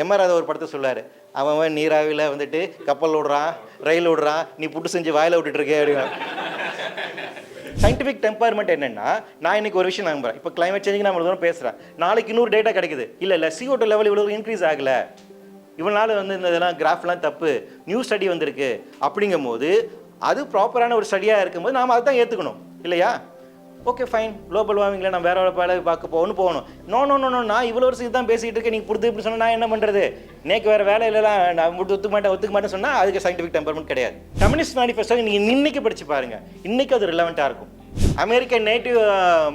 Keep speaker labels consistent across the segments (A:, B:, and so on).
A: MR Radha ஒரு படத்தை சொல்லார், அவன் நீராவியில் வந்துட்டு கப்பல் விடுறான், ரயில் விடுறான், நீ புட்டு செஞ்சு வாயில் விட்டுட்டு இருக்கே அப்படின்னா. சயின்டிஃபிக் டெம்பர்மெண்ட் என்னென்னா, நான் இன்னைக்கு ஒரு விஷயம் நம்புறேன். இப்போ கிளைமேட் சேஞ்சுக்கு நான் இவ்வளோ தூரம் பேசுகிறேன், நாளைக்கு இன்னொரு டேட்டா கிடைக்குது, இல்லை CO2 லெவல் இவ்வளோ இன்க்ரீஸ் ஆகலை, இவனால வந்து இந்த இதெல்லாம் கிராஃப்லாம் தப்பு, நியூ ஸ்டடி வந்திருக்கு அப்படிங்கும் போது அது ப்ராப்பரான ஒரு ஸ்டடியாக இருக்கும்போது நாம் அதை தான் ஏற்றுக்கணும் இல்லையா? ஓகே ஃபைன், குளோபல் வார்மிங்கில் நான் வேற வேலை பார்க்க போகணும். நோ, நான் இவ்வளோ வருஷத்துக்கு தான் பேசிகிட்டு இருக்கேன், நீங்கள் புரிது இப்படி சொன்னால் நான் என்ன பண்ணுறது, நேக்கு வேறு வேலையிலலாம் நான் ஒத்துக்க மாட்டேன் சொன்னால் அதுக்கு சயின்டிஃபிக் டெம்பர்மெண்ட் கிடையாது. கம்யூனிஸ்ட் மேனிஃபெஸ்டோ நீங்கள் இன்னைக்கு படித்து பாருங்கள், இன்றைக்கி அது ரிலவெண்ட்டாக இருக்கும். அமெரிக்க நேட்டிவ்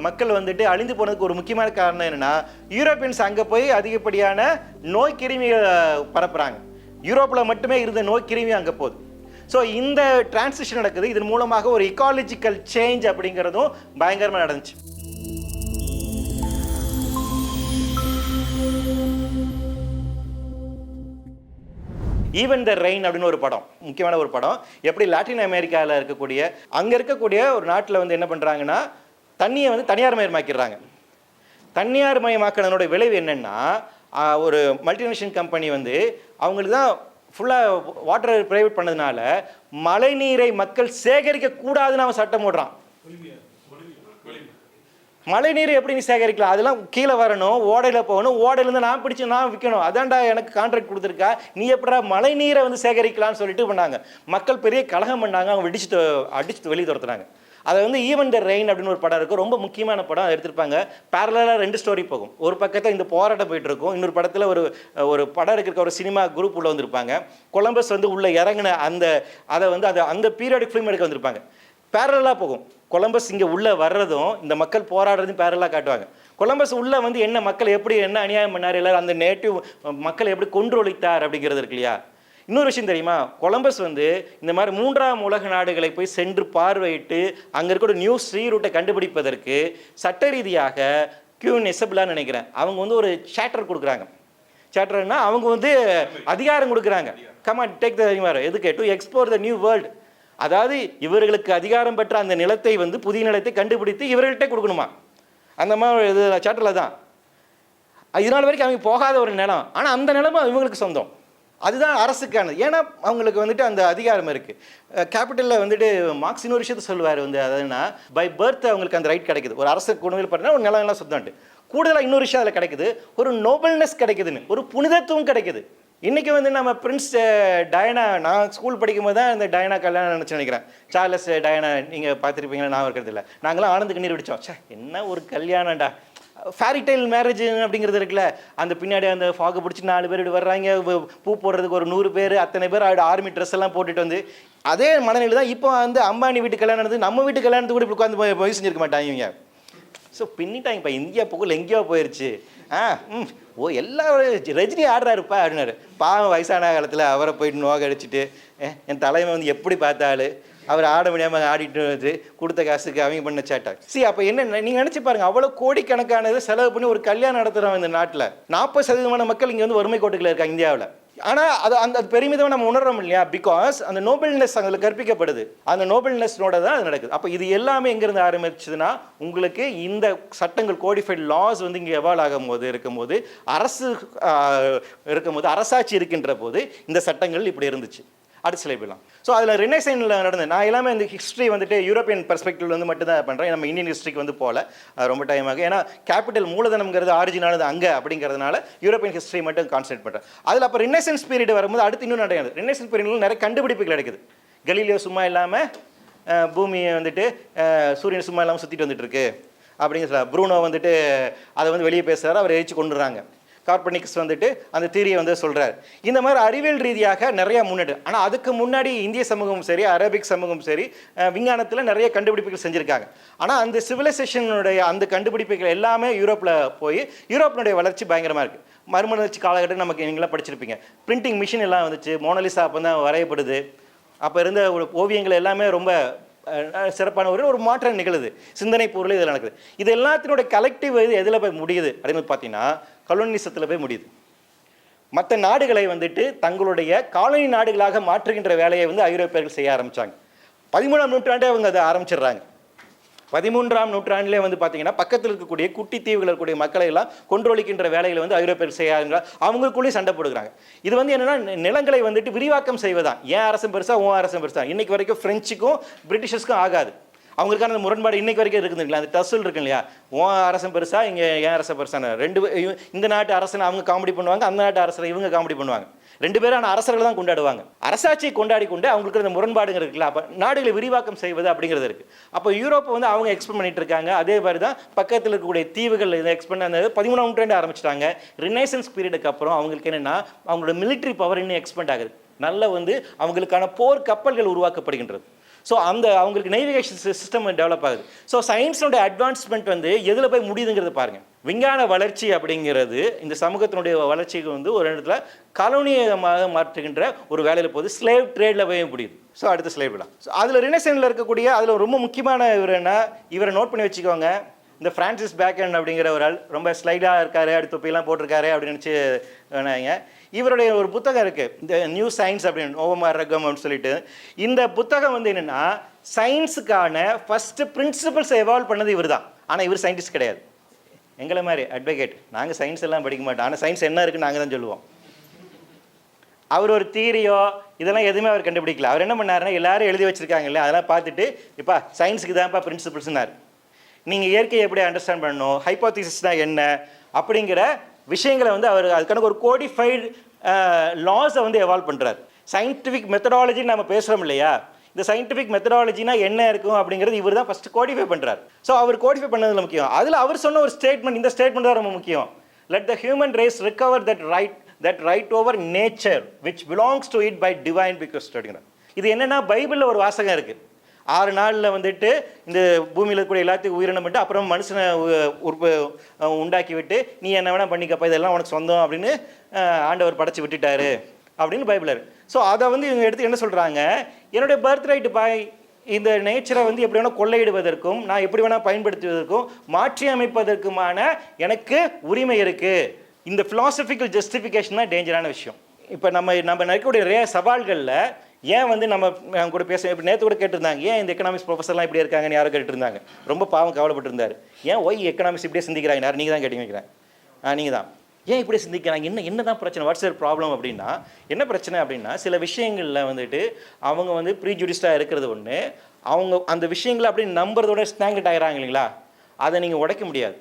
A: மக்கள் வந்துட்டு அழிந்து போனதுக்கு ஒரு முக்கியமான காரணம் என்னென்னா, யூரோப்பியன்ஸ் அங்கே போய் அதிகப்படியான நோய் கிருமியை பரப்புகிறாங்க. யூரோப்பில் மட்டுமே இருந்த நோய் கிருமி அங்கே போகுது. ஸோ இந்த டிரான்சிஷன் நடக்குது. இதன் மூலமாக ஒரு இக்காலஜிக்கல் சேஞ்ச் அப்படிங்கிறதும் பயங்கரமாக நடந்துச்சு. ஈவன் த ரெயின் அப்படின்னு ஒரு படம், முக்கியமான ஒரு படம். எப்படி லாட்டின் அமெரிக்காவில் இருக்கக்கூடிய அங்கே இருக்கக்கூடிய ஒரு நாட்டில் வந்து என்ன பண்ணுறாங்கன்னா, தண்ணியை வந்து தனியார் மயமாக்கிடுறாங்க. தனியார் மயமாக்கினதோட விளைவு என்னென்னா, ஒரு மல்டிநேஷனல் கம்பெனி வந்து அவங்களுக்கு தான் ஃபுல்லாக வாட்டரை ப்ரைவேட் பண்ணதுனால மழை நீரை மக்கள் சேகரிக்க கூடாதுன்னு அவன் சட்டம் போடுறான். மழை நீர் எப்படி நீ சேகரிக்கலாம், அதெல்லாம் கீழே வரணும், ஓடையில் போகணும், ஓடையிலேருந்து நான் பிடிச்சி நான் விற்கணும், அதான்டா எனக்கு கான்ட்ராக்ட் கொடுத்துருக்கா, நீ எப்படா மழை நீரை வந்து சேகரிக்கலாம்னு சொல்லிட்டு பண்ணாங்க. மக்கள் பெரிய கலகம் பண்ணாங்க, அவங்க அடிச்சுட்டு வெளியே துரத்துனாங்க. அதை வந்து ஈவன் த ரெயின் அப்படின்னு ஒரு படம் இருக்கும், ரொம்ப முக்கியமான படம். அதை எடுத்திருப்பாங்க. பேரலாக 2 ஸ்டோரி போகும். ஒரு பக்கத்தில் இந்த போராட்டம் போயிட்டு இருக்கும், இன்னொரு படத்தில் ஒரு படம் இருக்கிற ஒரு சினிமா குரூப் உள்ள வந்திருப்பாங்க. கொலம்பஸ் வந்து உள்ள இறங்கின அதை வந்து அந்த பீரியாடிக் ஃபிலிம் எடுக்க வந்திருப்பாங்க. பேரலாக போகும். கொலம்பஸ் இங்கே உள்ளே வர்றதும் இந்த மக்கள் போராடுறதும் பேரலாக காட்டுவாங்க. கொலம்பஸ் உள்ளே வந்து என்ன மக்கள் எப்படி என்ன அநியாயம் பண்ணார், எல்லாரும் அந்த நேட்டிவ் மக்களை எப்படி கொன்றொழித்தார் அப்படிங்கிறது இருக்கு இல்லையா? இன்னொரு விஷயம் தெரியுமா, கொலம்பஸ் வந்து இந்த மாதிரி 3ஆம் உலக நாடுகளை போய் சென்று பார்வையிட்டு அங்கே இருக்கிற நியூ சீ ரூட்டை கண்டுபிடிப்பதற்கு சட்ட ரீதியாக கியூன் எசபிளான்னு நினைக்கிறேன், அவங்க வந்து ஒரு சார்ட்டர் கொடுக்குறாங்க. சார்ட்டர்னா அவங்க வந்து அதிகாரம் கொடுக்குறாங்க. கமான் டேக் த எதுக்கு to explore the new world. அதாவது இவர்களுக்கு அதிகாரம் பெற்ற அந்த நிலத்தை வந்து புதிய நிலத்தை கண்டுபிடித்து இவர்கள்ட்டே கொடுக்கணுமா, அந்த மாதிரி இது சார்ட்டரில் தான். இதனால் வரைக்கும் அவங்க போகாத ஒரு நிலம், ஆனால் அந்த நிலமும் இவங்களுக்கு சொந்தம். அதுதான் அரசுக்கானது. ஏன்னா அவங்களுக்கு வந்துட்டு அந்த அதிகாரம் இருக்குது. கேபிட்டலில் வந்துட்டு மார்க்ஸ் இன்னொரு விஷயத்தை சொல்லுவார் வந்து, அதுனா பை பர்த் அவங்களுக்கு அந்த ரைட் கிடைக்குது. ஒரு அரசு குழுவில் பார்த்தீங்கன்னா ஒரு நிலம் சொந்தம்ட்டு. கூடுதலாக இன்னொரு விஷயம் அதில் கிடைக்குது, ஒரு நோபல்னஸ் கிடைக்குதுன்னு, ஒரு புனிதத்துவம் கிடைக்குது. இன்றைக்கி வந்து நம்ம பிரின்ஸ் டயனா, நான் ஸ்கூல் படிக்கும்போது தான் இந்த டயனா கல்யாணம் நினைக்கிறேன். சார்லஸ் டயனா நீங்கள் பார்த்துருப்பீங்களா, நான் இருக்கிறது இல்லை. நாங்களாம் ஆனந்துக்கு நீர் பிடிச்சோம். என்ன ஒரு கல்யாணம்டா, ஃபேரிடைல் மேரேஜ் அப்படிங்கிறது இருக்குல்ல, அந்த பின்னாடி அந்த ஃபாகை பிடிச்சி 4 பேர் இப்படி வர்றாங்க, பூ போடுறதுக்கு ஒரு 100 பேர், அத்தனை பேர் ஆர்மி ட்ரெஸ் எல்லாம் போட்டுட்டு வந்து அதே மனநிலை தான் இப்போ வந்து அம்பானி வீட்டு கல்யாணம் நடந்து நம்ம வீட்டு கல்யாணத்துக்கு கூட இப்படி உட்காந்து போய் செஞ்சிருக்க மாட்டாங்க இவங்க. ஸோ பின்னிட்டாங்க. இப்போ இந்தியா புகழ் எங்கேயோ போயிடுச்சு. எல்லாரும் ரஜினி ஆடுறாருப்பா அப்படின்னாரு. பாவம் வயசான காலத்தில் அவரை போயிட்டு நோக அடிச்சுட்டு என் தலைமை வந்து எப்படி பார்த்தாலும் அவர் ஆட முடியாமல் ஆடிட்டு வந்து கொடுத்த காசுக்கு அவங்க பண்ண சேட்டை. அப்போ என்ன நீங்கள் நினச்சி பாருங்கள், அவ்வளோ கோடிக்கணக்கானது செலவு பண்ணி ஒரு கல்யாணம் நடத்துகிறோம் இந்த நாட்டில். 40% மக்கள் இங்கே வந்து வறுமை கோட்டுக்குள்ள இருக்காங்க இந்தியாவில். ஆனால் அந்த பெருமிதம் நம்ம உணர்றோம் இல்லையா, பிகாஸ் அந்த நோபல்னஸ் அதில் கற்பிக்கப்படுது. அந்த நோபல்னஸோட தான் அது நடக்குது. அப்போ இது எல்லாமே எங்கேருந்து ஆரம்பிச்சதுன்னா, உங்களுக்கு இந்த சட்டங்கள் கோடிஃபைட் லாஸ் வந்து இங்கே எவால்வ் ஆகும்போது இருக்கும்போது, அரசு இருக்கும்போது, அரசாட்சி இருக்கின்ற போது இந்த சட்டங்கள் இப்படி இருந்துச்சு. அடுத்த சிலை போயிடலாம். ஸோ அதில் ரினைசைனில் நடந்தது. நான் எல்லாமே இந்த ஹிஸ்ட்ரி வந்துட்டு யூரோப்பியன் பெர்ஸ்பெக்டிவ் வந்து மட்டும் தான் பண்ணுறேன். நம்ம இந்தியன் ஹிஸ்ட்ரிக்கு வந்து போகல, ரொம்ப டைம் ஆகும். ஏன்னா கேபிட்டல் மூலதனம்ங்கிறது ஆரிஜினானது அங்கே அப்படிங்கிறதுனால யூரோப்பியன் ஹிஸ்ட்ரி மட்டும் கான்சன்ட்ரேட் பண்ணுறேன். அதில் அப்போ ரினைசன்ஸ் பீரியட் வரும்போது அடுத்து இன்னும் நடக்குது. ரினைசன்ஸ் பீரியடில் நிறைய கண்டுபிடிப்புகள் கிடைக்குது. கலீலியோ சும்மா இல்லாமல் பூமியை வந்துட்டு சூரியன் சும்மா இல்லாமல் சுற்றிட்டு வந்துட்டு இருக்கு அப்படிங்கிற சொல்ல. ப்ரூனோ வந்துட்டு அதை வந்து வெளியே பேசுகிறாரு, அவர் எரிச்சு கொண்டுறாங்க. கார்பனிக்ஸ் வந்துட்டு அந்த தியரியை வந்து சொல்கிறார். இந்த மாதிரி அறிவியல் ரீதியாக நிறையா முன்னேற்றம். ஆனால் அதுக்கு முன்னாடி இந்திய சமூகமும் சரி, அரபிக் சமூகமும் சரி, விஞ்ஞானத்தில் நிறைய கண்டுபிடிப்புகள் செஞ்சுருக்காங்க. ஆனால் அந்த சிவிலைசேஷனுடைய அந்த கண்டுபிடிப்புகள் எல்லாமே யூரோப்பில் போய் யூரோப்பினுடைய வளர்ச்சி பயங்கரமாக இருக்குது. மறுமலர்ச்சி காலகட்டம் நமக்கு நீங்களாம் படிச்சிருப்பீங்க. பிரிண்டிங் மிஷின் எல்லாம் வந்துச்சு, மோனலிசா அப்போ தான் வரையப்படுது. அப்போ இருந்த ஒரு ஓவியங்கள் எல்லாமே ரொம்ப சிறப்பான ஒரு மாற்றம் நிகழுது. சிந்தனை பொருள் இதில் நடக்குது. இது எல்லாத்தினுடைய கலெக்டிவ் இது எதில் போய் முடியுது அப்படின்னு பார்த்தீங்கன்னா, கலோனிசத்தில் போய் முடியுது. மற்ற நாடுகளை வந்துட்டு தங்களுடைய காலனி நாடுகளாக மாற்றுகின்ற வேலையை வந்து ஐரோப்பியர்கள் செய்ய ஆரம்பித்தாங்க. 13ஆம் நூற்றாண்டே அவங்க அதை ஆரம்பிச்சிடுறாங்க. 13ஆம் நூற்றாண்டிலே வந்து பார்த்தீங்கன்னா பக்கத்தில் இருக்கக்கூடிய குட்டி தீவுகள் இருக்கக்கூடிய மக்களை எல்லாம் கொன்றொழிக்கின்ற வேலைகளை வந்து ஐரோப்பியர்கள் செய்யாங்க, அவங்களுக்குள்ளேயே சண்டை போடுகிறாங்க. இது வந்து என்னன்னா நிலங்களை வந்துட்டு விரிவாக்கம் செய்வதான். ஏன் அரசன் பெருசா உன் அரசன் பெருசா, இன்னைக்கு வரைக்கும் பிரெஞ்சுக்கும் பிரிட்டிஷர்ஸ்க்கும் ஆகாது. அவங்களுக்கான முரண்பாடு இன்னைக்கு வரைக்கும் இருக்குதுங்களா, அந்த டசல் இருக்கு இல்லையா, உன் அரசன் பெருசா இங்கே ஏன் அரசன் பெருசான ரெண்டு இந்த நாட்டு அரசனை அவங்க காமெடி பண்ணுவாங்க, அந்த நாட்டு அரசனை இவங்க காமெடி பண்ணுவாங்க. ரெண்டு பேரும் அரசர்கள் தான் கொண்டாடுவாங்க. அரசாட்சியை கொண்டாடி கொண்டு அவங்களுக்கு அந்த முரண்பாடுங்க இருக்குல்ல, அப்போ நாடுகளை விரிவாக்கம் செய்வது அப்படிங்கிறது இருக்குது. அப்போ யூரோப்பை வந்து அவங்க எக்ஸ்பெண்ட் பண்ணிட்டு இருக்காங்க. அதே மாதிரி தான் பக்கத்தில் இருக்கக்கூடிய தீவுகள் இதை எக்ஸ்பெண்ட் பண்ணது 13ஆம் நூற்றாண்டு ஆரம்பிச்சிட்டாங்க. ரினைசன்ஸ் பீரியடுக்கு அப்புறம் அவங்களுக்கு என்னென்னா அவங்களோட மிலிட்ரி பவர் இன்னும் எக்ஸ்பெண்ட் ஆகுது. நல்ல வந்து அவங்களுக்கான போர் கப்பல்கள் உருவாக்கப்படுகின்றது. ஸோ அந்த அவங்களுக்கு நேவிகேஷன் சிஸ்டம் டெவலப் ஆகுது. ஸோ சயின்ஸோட அட்வான்ஸ்மெண்ட் வந்து எதில் போய் முடியுதுங்கிறது பாருங்கள். விஞ்ஞான வளர்ச்சி அப்படிங்கிறது இந்த சமூகத்தினுடைய வளர்ச்சிக்கு வந்து ஒரு இடத்துல காலோனியமாக மாற்றுகின்ற ஒரு வேலையில் போகுது. ஸ்லேவ் ட்ரேடில் போய் முடியுது. ஸோ அடுத்த ஸ்லேவ்லாம். ஸோ அதில் ரினசன்ஸில் இருக்கக்கூடிய அதில் ரொம்ப முக்கியமான இவர் என்ன, இவரை நோட் பண்ணி வச்சுக்கோங்க. இந்த ஃப்ரான்சிஸ் பேக்கன் அப்படிங்கிற ஒரு ஆள் ரொம்ப ஸ்லைடாக இருக்காரு, அடுத்து தொப்பிலாம் போட்டிருக்காரு அப்படின்னு நினச்சி வேணாங்க. இவருடைய ஒரு புத்தகம் இருக்குது, இந்த நியூ சயின்ஸ் அப்படின்னு, ஓவமார் ரகம் அப்படின்னு சொல்லிட்டு. இந்த புத்தகம் வந்து என்னென்னா சயின்ஸுக்கான ஃபஸ்ட்டு பிரின்சிபல்ஸை எவால்வ் பண்ணது இவர் தான். ஆனால் இவர் சயின்டிஸ்ட் கிடையாது, எங்களை மாதிரி அட்வொகேட். நாங்கள் சயின்ஸ் எல்லாம் படிக்க மாட்டோம், ஆனால் சயின்ஸ் என்ன இருக்குன்னு நாங்கள் தான் சொல்லுவோம். அவர் ஒரு தியரியோ இதெல்லாம் எதுவுமே அவர் கண்டுபிடிக்கல. அவர் என்ன பண்ணாருன்னா எல்லாரும் எழுதி வச்சுருக்காங்க இல்லையா, அதெல்லாம் பார்த்துட்டு இப்போ சயின்ஸுக்கு தான்ப்பா பிரின்சிபல்ஸ்னார். நீங்கள் இயற்கையை எப்படி அண்டர்ஸ்டாண்ட் பண்ணணும், ஹைப்போதிசிஸ்னால் என்ன அப்படிங்கிற விஷயங்களை வந்து அவர் அதுக்கான ஒரு கோடிஃபைடு லாஸை வந்து எவால்வ் பண்ணுறாரு. சயின்டிஃபிக் மெத்தடாலஜின்னு நம்ம பேசுகிறோம் இல்லையா, இந்த சயின்டிஃபிக் மெத்தடாலஜினா என்ன இருக்கும் அப்படிங்கிறது இவர் தான் ஃபஸ்ட்டு கோடிஃபை பண்ணுறாரு. ஸோ அவர் கோடிஃபை பண்ணதில் முக்கியம். அதில் அவர் சொன்ன ஒரு ஸ்டேட்மெண்ட், இந்த ஸ்டேட்மெண்ட் தான் ரொம்ப முக்கியம். Let the human race recover that right over nature which belongs to it by divine bequest. இது என்னென்னா பைபிளில் ஒரு வாசகம் இருக்குது. 6 நாளில் வந்துட்டு இந்த பூமியில் இருக்கக்கூடிய எல்லாத்தையும் உயிரினம் பண்ணிட்டு அப்புறம் மனுஷனை உண்டாக்கி விட்டு நீ என்ன வேணால் பண்ணிக்கப்பா, இதெல்லாம் உனக்கு சொந்தம் அப்படின்னு ஆண்டவர் படைச்சி விட்டுட்டாரு அப்படின்னு பைபிளர். ஸோ அதை வந்து இவங்க எடுத்து என்ன சொல்கிறாங்க, என்னுடைய பர்த் ரைட்டு பாய், இந்த நேச்சரை வந்து எப்படி வேணால் கொள்ளையிடுவதற்கும் நான் எப்படி வேணால் பயன்படுத்துவதற்கும் மாற்றி அமைப்பதற்குமான எனக்கு உரிமை இருக்குது. இந்த ஃபிலாசபிக்கல் ஜஸ்டிஃபிகேஷன் தான் டேஞ்சரான விஷயம். இப்போ நம்ம நினைக்கக்கூடிய நிறைய சவால்களில் ஏன் வந்து நம்ம கூட பேச இப்போ நேற்று கூட கேட்டிருந்தாங்க, ஏன் இந்த எக்கனாமிக்ஸ் ப்ரொஃபஸர்லாம் இப்படி இருக்காங்கன்னு யாரும் கேட்டுருந்தாங்க. ரொம்ப பாவம் கவலைப்பட்டிருந்தார். ஏன் ஒய் எக்கனாமிக்ஸ் இப்படியே சிந்திக்கிறாங்க, யார் நீங்கள் தான் கேட்டு வைக்கிறேன். நீங்கள் தான் ஏன் இப்படி சிந்திக்கிறாங்க, என்ன தான் பிரச்சனை, வாட்ஸ் யுவர் ப்ராப்ளம் அப்படின்னா, என்ன பிரச்சனை அப்படின்னா சில விஷயங்களில் வந்துட்டு அவங்க வந்து ப்ரீஜுடிஸ்டாக இருக்கிறது ஒன்று, அவங்க அந்த விஷயங்களை அப்படி நம்புறதோட ஸ்டாங்கட் ஆகிறாங்க இல்லைங்களா, அதை நீங்கள் உடைக்க முடியாது.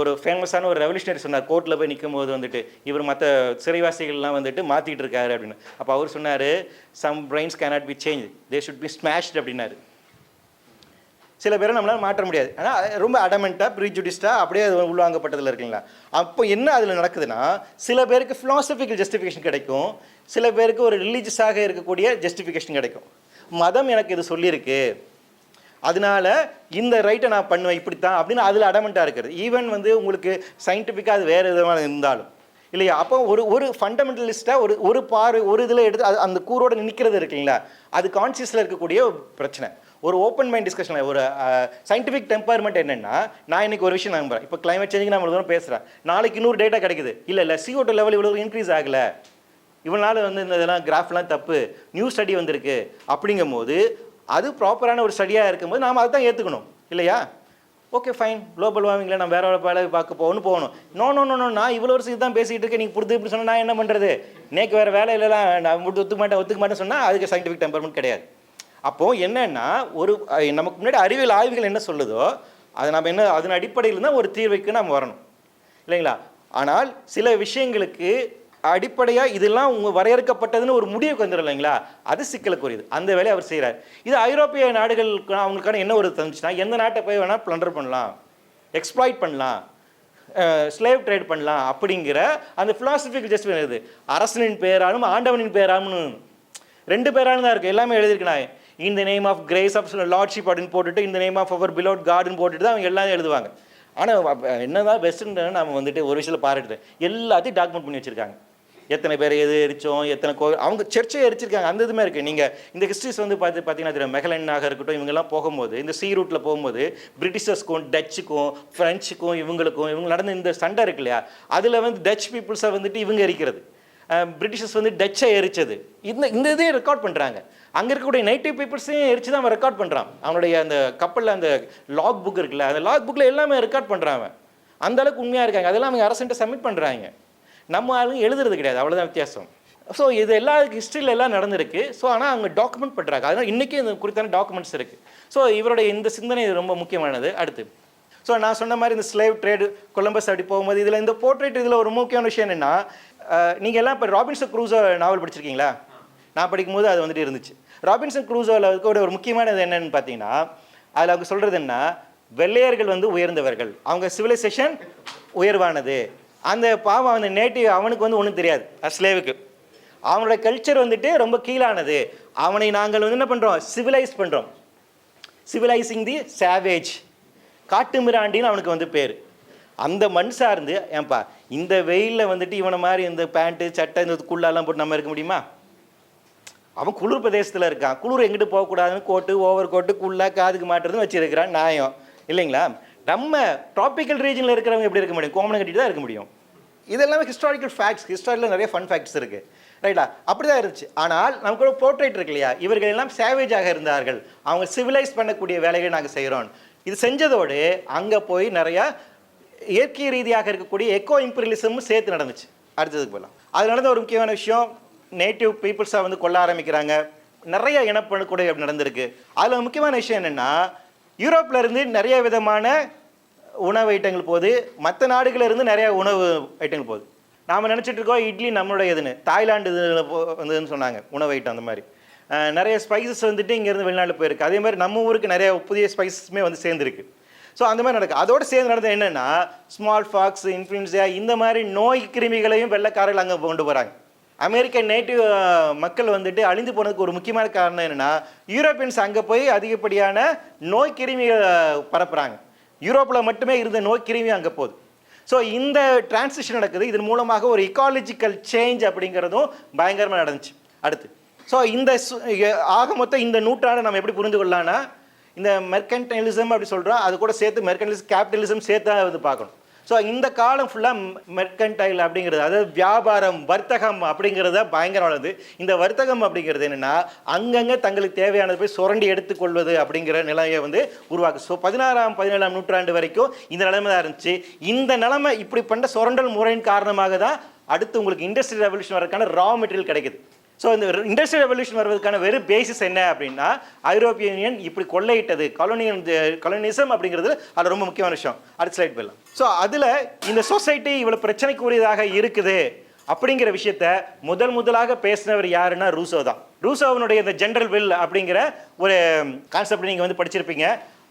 A: ஒரு ஃபேமஸான ஒரு ரெவல்யூஷனரி சொன்னார், கோர்ட்டில் போய் நிற்கும் போது வந்துட்டு இவர் மற்ற சிறைவாசிகள்லாம் வந்துட்டு மாற்றிட்டு இருக்காரு அப்படின்னு. அப்போ அவர் சொன்னார், some brains cannot be change, they should be smashed அப்படின்னாரு. சில பேரை நம்மளால் மாற்ற முடியாது, ஆனால் ரொம்ப அடமெண்ட்டாக ப்ரீஜுடிஸ்டாக அப்படியே அது உள்வாங்கப்பட்டதில் இருக்குங்களா. அப்போ என்ன அதில் நடக்குதுன்னா, சில பேருக்கு ஃபிலாசபிக்கல் ஜஸ்டிஃபிகேஷன் கிடைக்கும், சில பேருக்கு ஒரு ரிலீஜியஸாக இருக்கக்கூடிய ஜஸ்டிஃபிகேஷன் கிடைக்கும். மதம் எனக்கு இது சொல்லியிருக்கு, அதனால இந்த ரைட்டை நான் பண்ணுவேன் இப்படித்தான் அப்படின்னு அதில் அடமெண்ட்டாக இருக்கிறது. ஈவன் வந்து உங்களுக்கு சயின்டிஃபிக்காக அது வேறு விதமாக இருந்தாலும் இல்லையா. அப்போ ஒரு ஃபண்டமெண்டலிஸ்ட்டாக ஒரு இதில் எடுத்து அது அந்த கூரோடு நிற்கிறது இருக்குங்களா, அது கான்சியஸில் இருக்கக்கூடிய பிரச்சனை. ஒரு ஓப்பன் மைண்ட் டிஸ்கஷனில் ஒரு சயின்டிஃபிக் டெம்பர்மெண்ட் என்னென்னா, நான் இன்றைக்கி ஒரு விஷயம் நம்புகிறேன், இப்போ கிளைமேட் சேஞ்சுக்கு நான் இவ்வளோ தூரம் பேசுகிறேன், நாளைக்கு இன்னொரு டேட்டா கிடைக்குது, இல்லை CO2 லெவல் இவ்வளோ இன்க்ரீஸ் ஆகலை, இவனால வந்து இந்த இதெல்லாம் கிராஃப்லாம் தப்பு, நியூ ஸ்டடி வந்திருக்கு அப்படிங்கும் போது அது ப்ராப்பரான ஒரு ஸ்டடியாக இருக்கும்போது நாம் அதை தான் ஏற்றுக்கணும் இல்லையா. ஓகே ஃபைன், குளோபல் வார்மிங்கில் நான் வேறு வேலை பார்க்க போகணும். நோ நான் இவ்வளோ வருஷத்துக்கு தான் பேசிகிட்டு இருக்கேன், நீங்கள் புரிது இப்படி சொன்னால் நான் என்ன பண்ணுறது, நேற்று வேறு வேலையிலலாம் நான் ஒத்துக்க மாட்டேன்னு சொன்னால் அதுக்கு சயின்டிஃபிக் டெம்பர்மெண்ட் கிடையாது. அப்போது என்னென்னா ஒரு நமக்கு முன்னாடி அறிவியல் ஆய்வுகள் என்ன சொல்லுதோ அதை நம்ம என்ன அதன் அடிப்படையில் தான் ஒரு தீர்வுக்கு நம்ம வரணும் இல்லைங்களா. ஆனால் சில விஷயங்களுக்கு அடிப்படையாக இதெல்லாம் வரையறுக்கப்பட்டதுன்னு ஒரு முடிவுக்கு வந்துடும் இல்லைங்களா, அது சிக்கலுக்குரியது. அந்த வேலையை அவர் செய்கிறார். இது ஐரோப்பிய நாடுகளுக்கு அவங்களுக்கான என்ன ஒரு தந்துச்சுன்னா, எந்த நாட்டை போய் வேணால் ப்ளண்டர் பண்ணலாம், எக்ஸ்ப்ளாய்ட் பண்ணலாம், ஸ்லேவ் ட்ரேட் பண்ணலாம் அப்படிங்கிற அந்த ஃபிலாசபிக்கல் ஜஸ்டிஃபிகேஷன் இருக்குது. அரசனின் பேராலும் ஆண்டவனின் பேராலும் 2 பேராலும் தான் இருக்குது. எல்லாமே எழுதியிருக்கேன், இந்த name of grace of lordship அப்படின்னு போட்டுட்டு இந்த நேம் ஆஃப் அவர் பிலோட் கார்டுன்னு போட்டுட்டு தான் அவங்க எல்லாம் எழுதுவாங்க. ஆனால் என்னதான் பெஸ்ட்டுன்னு நம்ம வந்துட்டு ஒரு விஷயத்தில் பாராட்டுது, எல்லாத்தையும் டாக்குமெண்ட் பண்ணி வச்சுருக்காங்க. எத்தனை பேர் எது எரிச்சோம், எத்தனை கோவில், அவங்க சர்ச்சை எரிச்சிருக்காங்க, அந்த இதுவுமே இருக்குது. நீங்கள் இந்த ஹிஸ்ட்ரிஸ் வந்து பார்த்தீங்கன்னா தெரியும், மெகலனாக இருக்கட்டும், இவங்கெல்லாம் போகும்போது இந்த சீ ரூட்டில் போகும்போது பிரிட்டிஷர்ஸ்க்கும் டச்சுக்கும் ஃப்ரெஞ்சுக்கும் இவங்க நடந்த இந்த சண்டை இருக்கு இல்லையா, அதில் வந்து டச் பீப்புள்ஸை வந்துட்டு இவங்க எரிக்கிறது, பிரிட்டிஷர்ஸ் வந்து டச்சை எரிச்சது, இந்த இதையும் ரெக்கார்ட் பண்ணுறாங்க. அங்கே இருக்கக்கூடிய நேட்டிவ் பீப்புள்ஸையும் எரிச்சு தான் அவன் ரெக்கார்ட் பண்ணுறான். அவனுடைய அந்த கப்பலில் அந்த லாக் புக் இருக்குல்ல, அந்த லாக் புக்கில் எல்லாமே ரெக்கார்ட் பண்ணுறாங்க. அந்த அளவுக்கு உண்மையாக இருக்காங்க. அதெல்லாம் அவங்க அரசன்ட்ட சப்மிட் பண்ணுறாங்க. நம்ம ஆளுங்க எழுதுறது கிடையாது, அவ்வளோதான் வித்தியாசம். ஸோ இது எல்லா ஹிஸ்ட்ரியில் எல்லாம் நடந்திருக்கு. ஸோ ஆனால் அவங்க டாக்குமெண்ட் பண்ணுறாங்க. அதனால் இன்றைக்கி இந்த குறித்தான டாக்குமெண்ட்ஸ் இருக்குது. ஸோ இவருடைய இந்த சிந்தனை ரொம்ப முக்கியமானது. அடுத்து ஸோ நான் சொன்ன மாதிரி இந்த ஸ்லேவ் ட்ரேடு, கொலம்பஸ் அப்படி போகும்போது இதில் இந்த போர்ட்ரேட் இதில் ஒரு முக்கியமான விஷயம் என்னென்னா, நீங்கள் எல்லாம் இப்போ ராபின்சன் க்ரூசோ நாவல் படிச்சிருக்கீங்களா? நான் படிக்கும்போது அது வந்துட்டு இருந்துச்சு. ராபின்சன் க்ரூசோவில் ஒரு முக்கியமானது என்னென்னு பார்த்தீங்கன்னா, அதில் அவங்க சொல்கிறது என்ன, வெள்ளையர்கள் வந்து உயர்ந்தவர்கள், அவங்க சிவிலைசேஷன் உயர்வானது. அந்த பாவம் அந்த நேட்டிவ் அவனுக்கு வந்து ஒன்றும் தெரியாது, ஸ்லேவுக்கு. அவனோட கல்ச்சர் வந்துட்டு ரொம்ப கீழானது. அவனை நாங்கள் வந்து என்ன பண்ணுறோம், சிவிலைஸ் பண்ணுறோம். சிவிலைசிங் தி சேவேஜ், காட்டு மிராண்டின்னு அவனுக்கு வந்து பேர். அந்த மண் சார்ந்து ஏன்பா இந்த வெயிலில் வந்துட்டு இவனை மாதிரி இந்த பேண்ட்டு சட்டை இந்த குள்ளாலாம் போட்டு நம்ம இருக்க முடியுமா? அவன் குளிர் பிரதேசத்தில் இருக்கான். குளிர் எங்கிட்டு போகக்கூடாதுன்னு கோட்டு, ஓவர் கோட்டு, குள்ளா, காதுக்கு மாட்டுறதுன்னு வச்சுருக்கிறான். நியாயம் இல்லைங்களா? நம்ம ட்ராபிக்கல் ரீஜனில் இருக்கிறவங்க எப்படி இருக்க முடியும்? கோமனை கட்டிட்டு தான் இருக்க முடியும். இதெல்லாமே ஹிஸ்டாரிக்கல் ஃபேக்ட்ஸ். ஹிஸ்டாரியில் நிறைய ஃபன் ஃபேக்ட்ஸ் இருக்குது, ரைட்டா? அப்படி தான் இருந்துச்சு. ஆனால் நமக்கு ஒரு போர்ட்ரேட் இருக்கு இல்லையா, இவர்கள் எல்லாம் சேவேஜாக இருந்தார்கள், அவங்க சிவிலைஸ் பண்ணக்கூடிய வேலைகளை நாங்கள் செய்கிறோம். இது செஞ்சதோடு அங்கே போய் நிறையா இயற்கை ரீதியாக இருக்கக்கூடிய எக்கோ இம்பீரியலிசமும் சேர்த்து நடந்துச்சு. அடுத்ததுக்கு போகலாம். அது நடந்த ஒரு முக்கியமான விஷயம், நேட்டிவ் பீப்புள்ஸாக வந்து கொல்ல ஆரம்பிக்கிறாங்க. நிறைய இனப்பணுக்கூட நடந்திருக்கு. அதில் முக்கியமான விஷயம் என்னென்னா, யூரோப்பில் இருந்து நிறைய விதமான உணவு ஐட்டங்கள் போகுது, மற்ற நாடுகளிலிருந்து நிறைய உணவு ஐட்டங்கள் போகுது. நாம் நினச்சிட்டு இருக்கோம் இட்லி நம்மளுடைய இதுன்னு, தாய்லாண்டு இதில் வந்ததுன்னு சொன்னாங்க உணவு ஐட்டம். அந்த மாதிரி நிறைய ஸ்பைசஸ் வந்துட்டு இங்கேருந்து வெளிநாட்டில் போயிருக்கு. அதே மாதிரி நம்ம ஊருக்கு நிறைய புதிய ஸ்பைசஸுமே வந்து சேர்ந்துருக்கு. ஸோ அந்த மாதிரி நடக்குது. அதோடு சேர்ந்து நடந்தது என்னென்னா, ஸ்மால் ஃபாக்ஸ், இன்ஃப்ளூயன்ஸா, இந்த மாதிரி நோய் கிருமிகளையும் வெள்ளைக்காரர்கள் அங்கே கொண்டு போகிறாங்க. அமெரிக்க நேட்டிவ் மக்கள் வந்துட்டு அழிந்து போனதுக்கு ஒரு முக்கியமான காரணம் என்னென்னா, யூரோப்பியன்ஸ் அங்கே போய் அதிகப்படியான நோய் கிருமிகளை பரப்புகிறாங்க. யூரோப்பில் மட்டுமே இருந்த நோய் கிருமி அங்கே போகுது. ஸோ இந்த டிரான்சிஷன் நடக்குது. இதன் மூலமாக ஒரு இக்காலஜிக்கல் சேஞ்ச் அப்படிங்கிறதும் பயங்கரமாக நடந்துச்சு. அடுத்து ஸோ இந்த ஆக மொத்தம் இந்த நூற்றாண்டை நம்ம எப்படி புரிந்து கொள்ளலாம்னா, இந்த மெர்கன்டைலிசம் அப்படி சொல்கிறோம், அது கூட சேர்த்து மெர்கன்டைலிசம், கேபிட்டலிசம் சேர்த்து தான் வந்து பார்க்கணும். ஸோ இந்த காலம் ஃபுல்லாக மெர்கன்டைல் அப்படிங்கிறது, அதாவது வியாபாரம், வர்த்தகம் அப்படிங்கிறத பயங்கரமானது. இந்த வர்த்தகம் அப்படிங்கிறது என்னென்னா, அங்கங்கே தங்களுக்கு தேவையானது போய் சுரண்டி எடுத்துக்கொள்வது அப்படிங்கிற நிலையை வந்து உருவாக்கு. ஸோ 16ஆம் 17ஆம் நூற்றாண்டு வரைக்கும் இந்த நிலைமை தான் இருந்துச்சு. இந்த நிலைமை இப்படி பண்ண சுரண்டல் முறையின் காரணமாக தான் அடுத்து உங்களுக்கு இண்டஸ்ட்ரியல் ரெவல்யூஷன் வரதுக்கான ரா மெட்டீரியல் கிடைக்குது. ஸோ இந்த இண்டஸ்ட்ரியல் ரெவல்யூஷன் வருவதற்கான வெறும் பேசிஸ் என்ன அப்படின்னா, ஐரோப்பிய யூனியன் இப்படி கொள்ளையிட்டது, கலோனிசம் அப்படிங்கிறது அது ரொம்ப முக்கியமான விஷயம். அடுத்த ஸ்லைட் போயிடலாம். ஸோ அதில் இந்த சொசைட்டி இவ்வளோ பிரச்சனைக்குரியதாக இருக்குது அப்படிங்கிற விஷயத்த முதலாக பேசினவர் யாருன்னா ரூசோ தான். ரூசோவனுடைய இந்த ஜென்ரல் வில் அப்படிங்கிற ஒரு கான்செப்ட் நீங்கள் வந்து படிச்சிருப்பீங்க.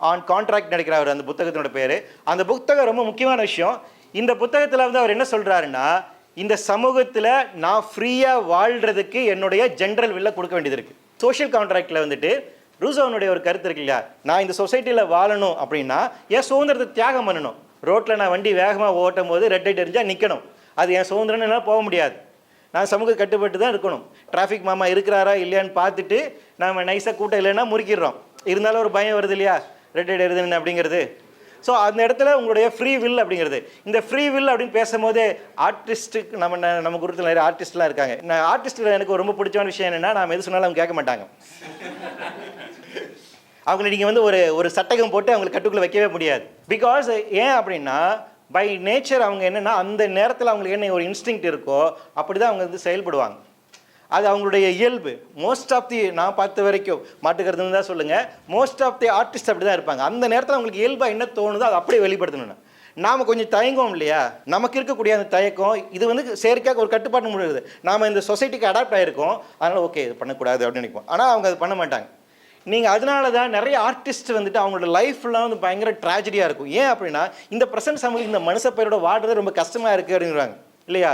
A: ஆன் கான்ட்ராக்ட் நடிக்கிறார் அந்த புத்தகத்தினோட பேர். அந்த புத்தகம் ரொம்ப முக்கியமான விஷயம். இந்த புத்தகத்தில் வந்து அவர் என்ன சொல்கிறாருன்னா, இந்த சமூகத்தில் நான் ஃப்ரீயாக வாழ்கிறதுக்கு என்னுடைய ஜென்ரல் வில்லை கொடுக்க வேண்டியது இருக்குது. சோஷியல் கான்ட்ராக்டில் வந்துட்டு ரூசோவனுடைய ஒரு கருத்து இருக்கு இல்லையா, நான் இந்த சொசைட்டியில் வாழணும் அப்படின்னா என் சுதந்திரத்தை தியாகம் பண்ணணும். ரோட்டில் நான் வண்டி வேகமாக ஓட்டும் போது ரெட் லைட் எரிஞ்சால் நிற்கணும், அது என் சுதந்திரம்னு என்னால் போக முடியாது. நான் சமூக கட்டுப்பட்டு தான் இருக்கணும். டிராஃபிக் மாமா இருக்கிறாரா இல்லையான்னு பார்த்துட்டு நம்ம நைஸாக கூட்டம் இல்லைன்னா முறுக்கிடுறோம். இருந்தாலும் ஒரு பயம் வருது இல்லையா, ரெட் லைட் எரியுதுன்னு அப்படிங்கிறது. ஸோ அந்த இடத்துல உங்களுடைய ஃப்ரீ வில் அப்படிங்கிறது, இந்த ஃப்ரீ வில் அப்படின்னு பேசும்போது ஆர்டிஸ்ட்டுக்கு நம்ம குரூப்பில் நிறைய ஆர்டிஸ்ட்லாம் இருக்காங்க. நான் ஆர்டிஸ்ட்டில் எனக்கு ரொம்ப பிடிச்சமான விஷயம் என்னென்னா, நான் எது சொன்னாலும் அவங்க கேட்க மாட்டாங்க. அவங்களை நீங்கள் வந்து ஒரு சட்டகம் போட்டு அவங்களை கட்டுக்குள்ளே வைக்கவே முடியாது. பிகாஸ் ஏன் அப்படின்னா, பை நேச்சர் அவங்க என்னென்னா, அந்த நேரத்தில் அவங்களுக்கு என்ன ஒரு இன்ஸ்டிங்க்ட் இருக்கோ அப்படி தான் அவங்க வந்து செயல்படுவாங்க. அது அவங்களுடைய இயல்பு. மோஸ்ட் ஆஃப் தி, நான் பார்த்த வரைக்கும், மாட்டுக்கிறதுன்னு தான் சொல்லுங்கள், மோஸ்ட் ஆஃப் தி ஆர்டிஸ்ட் அப்படி தான் இருப்பாங்க. அந்த நேரத்தில் அவங்களுக்கு இயல்பாக என்ன தோணுதோ அதை அப்படியே வெளிப்படுத்தணும். நாம் கொஞ்சம் தயங்கும் இல்லையா, நமக்கு இருக்கக்கூடிய அந்த தயக்கம் இது வந்து செயற்கையாக ஒரு கட்டுப்பாட்டு முடியுது. நாம் இந்த சொசைட்டிக்கு அடாப்ட் ஆகிருக்கோம், அதனால் ஓகே இது பண்ணக்கூடாது அப்படின்னு நினைப்போம். ஆனால் அவங்க அது பண்ண மாட்டாங்க. நீங்கள் அதனால தான் நிறைய ஆர்டிஸ்ட் வந்துட்டு அவங்களோட லைஃப்லாம் வந்து பயங்கர ட்ராஜடியாக இருக்கும். ஏன் அப்படின்னா, இந்த ப்ரெசன்ட் சமூகம் இந்த மனுஷ பயிரோட வாடுறது ரொம்ப கஷ்டமாக இருக்குது அப்படிங்கிறாங்க இல்லையா.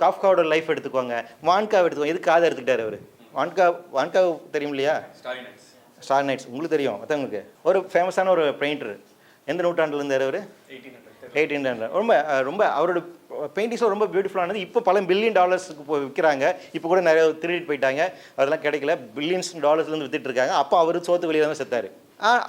A: காஃப்காவோட லைஃப் எடுத்துக்கோங்க, வான்காவை எடுத்துக்கோங்க. எதுக்கு காதை எடுத்துக்கிட்டார் அவர்? வான்கா தெரியும் இல்லையா, ஸ்டார் நைட்ஸ் உங்களுக்கு தெரியும். மற்றவங்களுக்கு ஒரு ஃபேமஸான ஒரு பெயிண்டர். எந்த நூற்றாண்டில் இருந்தார் அவர்? 1800. ரொம்ப அவரோட பெயிண்டிங்ஸும் ரொம்ப பியூட்டிஃபுல்லானது. இப்போ பல $1 பில்லியன் போய் விற்கிறாங்க. இப்போ கூட நிறைய திருடிட்டு போயிட்டாங்க, அதெல்லாம் கிடைக்கல. $1 பில்லியன்ஸ் வித்துட்டு இருக்காங்க. அப்போ அவர் சோத்து வெளியே தான் செத்தார்.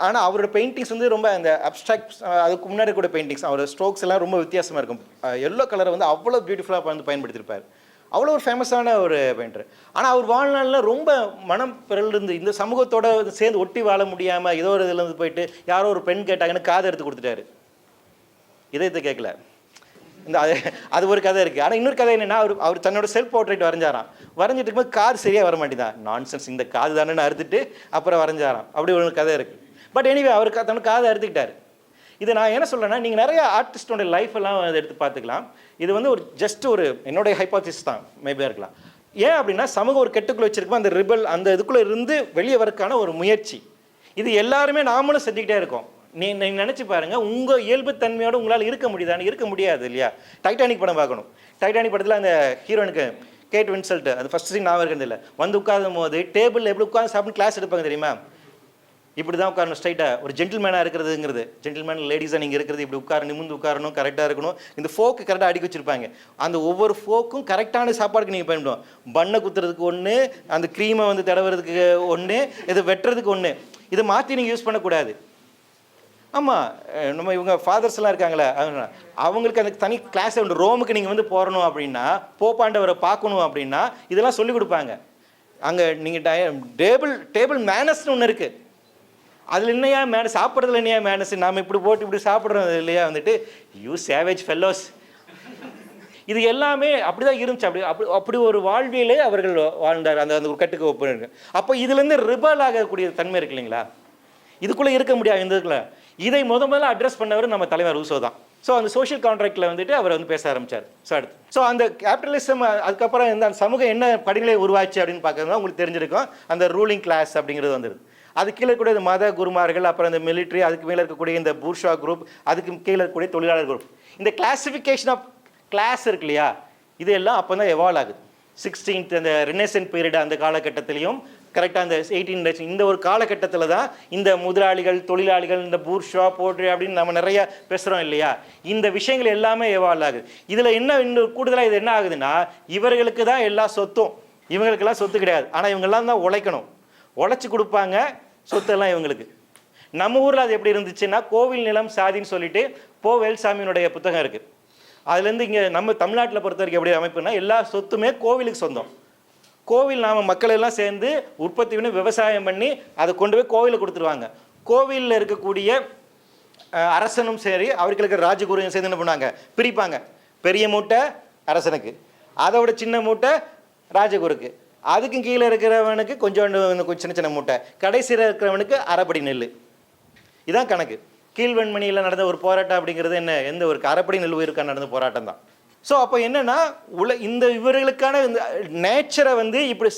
A: ஆனால் அவரோட பெயிண்டிங்ஸ் வந்து ரொம்ப அந்த அப்ட்ராக்ட், அதுக்கு முன்னாடி கூட பெயிண்டிங்ஸ், அவரோட ஸ்ட்ரோக்ஸ் எல்லாம் ரொம்ப வித்தியாசமாக இருக்கும். எல்லோ கலரை வந்து அவ்வளோ பியூட்டிஃபுல்லாக வந்து பயன்படுத்தியிருப்பார். அவ்வளோ ஒரு ஃபேமஸான ஒரு பெயிண்டர். ஆனால் அவர் வாழ்நாளில் ரொம்ப மனம் பிறலிருந்து இந்த சமூகத்தோட சேர்ந்து ஒட்டி வாழ முடியாமல் ஏதோ ஒரு இதுலேருந்து போயிட்டு யாரோ ஒரு பெண் கேட்டாங்கன்னு காதை எடுத்து கொடுத்துட்டாரு. இதயத்தை கேட்கல. இந்த அது ஒரு கதை இருக்குது. ஆனால் இன்னொரு கதை என்னென்னா, அவர் தன்னோட செல்ஃப் போர்ட்ரேட் வரைஞ்சாராம். வரைஞ்சிட்டு இருக்கும்போது காது சரியாக வர மாட்டேதான். நான்சென்ஸ், இந்த காது தானேன்னு அறுத்துட்டு அப்புறம் வரைஞ்சாராம். அப்படி ஒரு கதை இருக்குது. பட் எனிவே அவர் தன்னோட காதை அறுத்துக்கிட்டார். இதை நான் என்ன சொல்கிறேன்னா, நீங்கள் நிறைய ஆர்டிஸ்டோட லைஃப் எல்லாம் எடுத்து பார்த்துக்கலாம். இது வந்து ஒரு ஜஸ்ட் ஒரு என்னுடைய ஹைப்போதிசிஸ் தான், மேபியாக இருக்கலாம். ஏன் அப்படின்னா, சமூகம் ஒரு கெட்டுக்குள்ளே வச்சிருக்கோம். அந்த ரிபல் அந்த இதுக்குள்ளே இருந்து வெளியே வரக்கான ஒரு முயற்சி. இது எல்லாருமே நாமளும் செஞ்சுக்கிட்டே இருக்கோம். நீங்கள் நினச்சி பாருங்கள், உங்கள் இயல்புத்தன்மையோடு உங்களால் இருக்க முடியுதான்னு. இருக்க முடியாது இல்லையா? டைட்டானிக் படம் பார்க்கணும். டைட்டானிக் படத்தில் அந்த ஹீரோனுக்கு கேட் வின்செல்ட் அது ஃபஸ்ட் சீன் நான் இருக்கிறது இல்லை, வந்து உட்காரும் போது டேபிளில் எப்படி உட்காந்து சாப்பிட்டு கிளாஸ் எடுப்பாங்க தெரியுமா? இப்படி தான் உட்காரணும் ஸ்ட்ரைட்டாக. ஒரு ஜென்டில்மேனாக இருக்கிறதுங்கிறது, ஜென்டில்மேன் லேடிஸாக நீங்கள் இருக்கிறது இப்படி உட்கார நிமிந்து உட்காரணும், கரெக்டாக இருக்கணும். இந்த ஃபோக்கு கரெக்டாக அடிக்க வச்சுருப்பாங்க. அந்த ஒவ்வொரு ஃபோக்கும் கரெக்டான சாப்பாடுக்கு நீங்கள் பயன்படும். பண்ணை குத்துறதுக்கு ஒன்று, அந்த க்ரீமை வந்து தடவுறதுக்கு ஒன்று, இதை வெட்டுறதுக்கு ஒன்று. இதை மாற்றி நீங்கள் யூஸ் பண்ணக்கூடாது. ஆமாம், நம்ம இவங்க ஃபாதர்ஸ்லாம் இருக்காங்களே, அவங்களுக்கு அந்த தனி கிளாஸ் உண்டு. ரோமுக்கு நீங்கள் வந்து போகணும் அப்படின்னா, போப்பாண்டவரை பார்க்கணும் அப்படின்னா இதெல்லாம் சொல்லிக் கொடுப்பாங்க. அங்கே நீங்கள் டேபிள் மேனஸ்னு ஒன்று இருக்குது. அதில் என்னையா மேனஸ், சாப்பிட்றதுல என்னையா மேனஸ், நாம் இப்படி போட்டு இப்படி சாப்பிட்றோம் இல்லையா? வந்துட்டு யூ சேவேஜ் ஃபெல்லோஸ். இது எல்லாமே அப்படி தான் இருந்துச்சு. அப்படி ஒரு வாழ்வியலே அவர்கள் வாழ்ந்தார். அந்த ஒரு கட்டுக்கு ஒப்பு இருக்கு. அப்போ இதுலேருந்து ரிபல் ஆகக்கூடிய தன்மை இருக்கு இல்லைங்களா? இதுக்குள்ளே இருக்க முடியாது. இந்த இதுக்குள்ள இதை முதல்ல அட்ரஸ் பண்ணவர் நம்ம தலைவர் ரூசோ தான். ஸோ அந்த சோஷியல் கான்ட்ராக்டில் வந்துட்டு அவர் வந்து பேச ஆரம்பித்தார். ஸோ அந்த கேபிட்டலிசம் அதுக்கப்புறம் இந்த சமூகம் என்ன படிநிலை உருவாச்சு அப்படின்னு பார்க்கறதுனா உங்களுக்கு தெரிஞ்சிருக்கும். அந்த ரூலிங் கிளாஸ் அப்படிங்கிறது வந்துடுது. அது கீழே இருக்கக்கூடிய மத குருமார்கள், அப்புறம் இந்த மிலிட்ரி, அதுக்கு மேலே இருக்கக்கூடிய இந்த பூர்ஷா குரூப், அதுக்கு கீழே இருக்கக்கூடிய தொழிலாளர் குரூப். இந்த கிளாசிஃபிகேஷன் ஆஃப் கிளாஸ் இருக்கு இல்லையா, இது எல்லாம் அப்போ தான் எவால்வ் ஆகுது. 16th அந்த ரினேசன்ஸ் பீரியட் அந்த காலகட்டத்திலையும் கரெக்டாக அந்த 18 இந்த ஒரு காலகட்டத்தில் தான் இந்த முதலாளிகள், தொழிலாளிகள், இந்த பூர்ஷா போட்ரி அப்படின்னு நம்ம நிறைய பேசுகிறோம் இல்லையா? இந்த விஷயங்கள் எல்லாமே எவால்வ் ஆகுது. இதில் என்ன இன்னும் கூடுதலாக இது என்ன ஆகுதுன்னா, இவர்களுக்கு தான் எல்லா சொத்தும், இவங்களுக்கெல்லாம் சொத்து கிடையாது. ஆனால் இவங்கெல்லாம் தான் உழைக்கணும், உழைச்சி கொடுப்பாங்க சொத்தெல்லாம் இவங்களுக்கு. நம்ம ஊரில் அது எப்படி இருந்துச்சுன்னா, கோவில் நிலம் சாதின்னு சொல்லிட்டு வேல்சாமியினுடைய புத்தகம் இருக்குது. அதுலேருந்து இங்கே நம்ம தமிழ்நாட்டில் பொறுத்த வரைக்கும் எப்படி அமைப்புனா, எல்லா சொத்துமே கோவிலுக்கு சொந்தம். கோவில் நாம் மக்கள் எல்லாம் சேர்ந்து உற்பத்தி பண்ணி விவசாயம் பண்ணி அதை கொண்டு போய் கோவிலில் கொடுத்துருவாங்க. கோவிலில் இருக்கக்கூடிய அரசனும் சரி, அவர்களுக்கு ராஜகுருவும் சேர்ந்து என்ன பண்ணுவாங்க, பிரிப்பாங்க. பெரிய மூட்டை அரசனுக்கு, அதோட சின்ன மூட்டை ராஜகுருக்கு, அதுக்கும் கீழே இருக்கிறவனுக்கு கொஞ்சோண்டு சின்ன சின்ன மூட்டை, கடைசியில் இருக்கிறவனுக்கு அரைப்படி நெல். இதான் கணக்கு. கீழ்வெண்மணியில் நடந்த ஒரு போராட்டம் அப்படிங்கிறது என்ன, எந்த ஒரு அரைப்படி நெல் உயிருக்காக நடந்த போராட்டம் தான். ஸோ அப்போ என்னென்னா, இந்த இவர்களுக்கான இந்த நேச்சரை வந்து இப்படி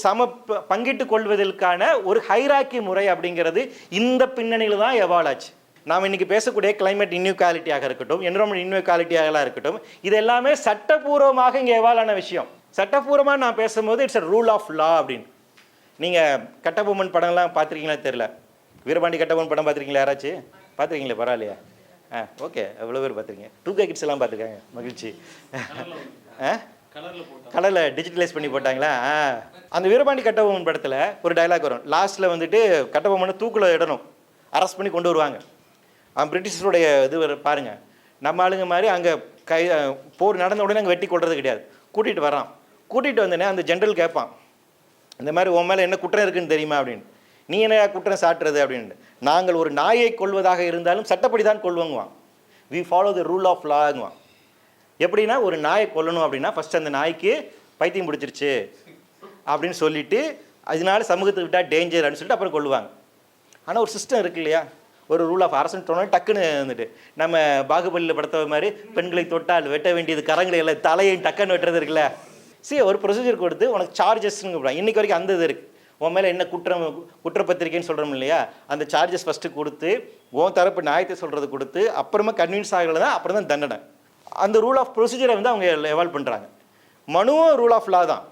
A: பங்கிட்டு கொள்வதற்கான ஒரு ஹைராக்கி முறை அப்படிங்கிறது இந்த பின்னணியில் தான் எவால்வ் ஆச்சு. நாம் இன்றைக்கி பேசக்கூடிய கிளைமேட் இன்இக்வாலிட்டியாக இருக்கட்டும், என்விரான்மெண்ட் இன்இக்வாலிட்டியாக இருக்கட்டும், இது எல்லாமே சட்டப்பூர்வமாக இங்கே எவால்வ் ஆன விஷயம். சட்டப்பூர்வமாக நான் பேசும்போது it's a rule of law அப்படின்னு. நீங்கள் கட்டபொம்மன் படம்லாம் பார்த்துருக்கீங்களா தெரியல. வீரபாண்டி கட்டபொம்மன் படம் பார்த்துருக்கீங்களா யாராச்சும்? பார்த்துருக்கீங்களா? பரவாயில்லையா? ஓகே, எவ்வளோ பேர் பார்த்துருக்கீங்க. 2K கிட்ஸ் எல்லாம் பார்த்துருக்காங்க, மகிழ்ச்சி. கலரில் டிஜிட்டலைஸ் பண்ணி போட்டாங்களா? அந்த வீரபாண்டி கட்டபொம்மன் படத்தில் ஒரு டைலாக் வரும். லாஸ்ட்டில் வந்துட்டு கட்டபொம்மனை தூக்கில் இடணும், அரெஸ்ட் பண்ணி கொண்டு வருவாங்க. பிரிட்டிஷருடைய இது பாருங்கள், நம்ம ஆளுங்க மாதிரி அங்கே போர் நடந்த உடனே அங்கே வெட்டி கொள்வது கிடையாது. கூட்டிகிட்டு வரான். கூட்டிகிட்டு வந்தோடனே அந்த ஜென்ரல் கேட்பான், இந்த மாதிரி உன் மேலே என்ன குற்றம் இருக்குன்னு தெரியுமா அப்படின்னு. நீ என்ன குற்றம் சாட்டுறது அப்படின்னு. நாங்கள் ஒரு நாயை கொள்வதாக இருந்தாலும் சட்டப்படி தான் கொள்வோங்குவான். We follow the rule of லாங்குவான். எப்படின்னா, ஒரு நாயை கொல்லணும் அப்படின்னா ஃபஸ்ட் அந்த நாய்க்கு பைத்தியம் பிடிச்சிருச்சு அப்படின்னு சொல்லிட்டு, அதனால சமூகத்தை விட்டால் டேஞ்சர் அப்படின்னு சொல்லிட்டு அப்புறம் கொள்ளுவாங்க. ஆனால் ஒரு சிஸ்டம் இருக்கு இல்லையா, ஒரு ரூல் ஆஃப் அரசன் சொன்னோன்னு டக்குன்னு வந்துட்டு நம்ம பாகுபலியில் படுத்த மாதிரி பெண்களை தொட்டால் வெட்ட வேண்டியது கரங்களை எல்லாம் தலையை டக்குன்னு வெட்டுறது இருக்குல்ல. சரி, ஒரு ப்ரொசீஜர் கொடுத்து உனக்கு சார்ஜஸ்ன்னு கூப்பிடுவாங்க. இன்றைக்கி வரைக்கும் அந்த இது இருக்குது. உன் மேலே என்ன குற்றப்பத்திரிக்கைன்னு சொல்கிறோம் இல்லையா, அந்த சார்ஜஸ் ஃபஸ்ட்டு கொடுத்து உன் தரப்பு நியாயத்தை சொல்கிறது கொடுத்து அப்புறமா கன்வின்ஸ் ஆகலை தான் அப்புறம் தான் தண்டனை. அந்த ரூல் ஆஃப் ப்ரொசீஜரை வந்து அவங்க எவால்வ் பண்ணுறாங்க. மனுவும் ரூல் ஆஃப் லா தான்,